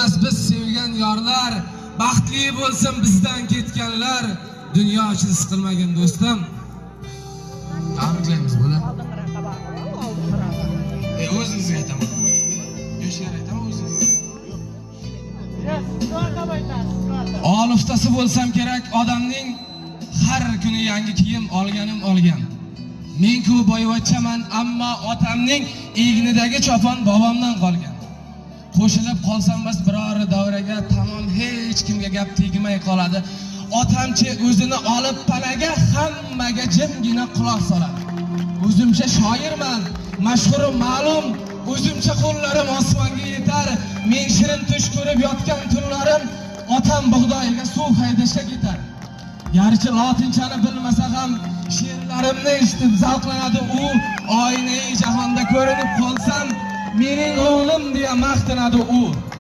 Biz sevgan yorlar, baxtli bo'lsin bizdan ketganlar. Dunyo uchun siqilmagan do'stim. Qanchaymiz bo'la? O'zingizga aytaman. Yoshlar aytaman o'zingizga. Oliftasi bo'lsam kerak, odamning har kuni yangi kiyim olgan. Men-ku boyvachchaman, ammo otamning egnidagi chopon bobomdan qolgan. Qo'shilib qolsam bas biror davraga tamom hech kimga gap tegmay qoladi. Otamchi o'zini olib panaga hammaga jimgina quloq soladi. O'zimcha shoirman, mashhur ma'lum, o'zimcha qo'llarim osmonga yetar. Men shirin tush ko'rib yotgan tunlarim otam bug'doyiga suv haydashga ketar. Garchi lotinchani bilmasa ham she'rlarimni eshitib zavqlanadi u. Oynai jahonda ko'rinib qolsam, mening o'g'lim deya maqtanadi u.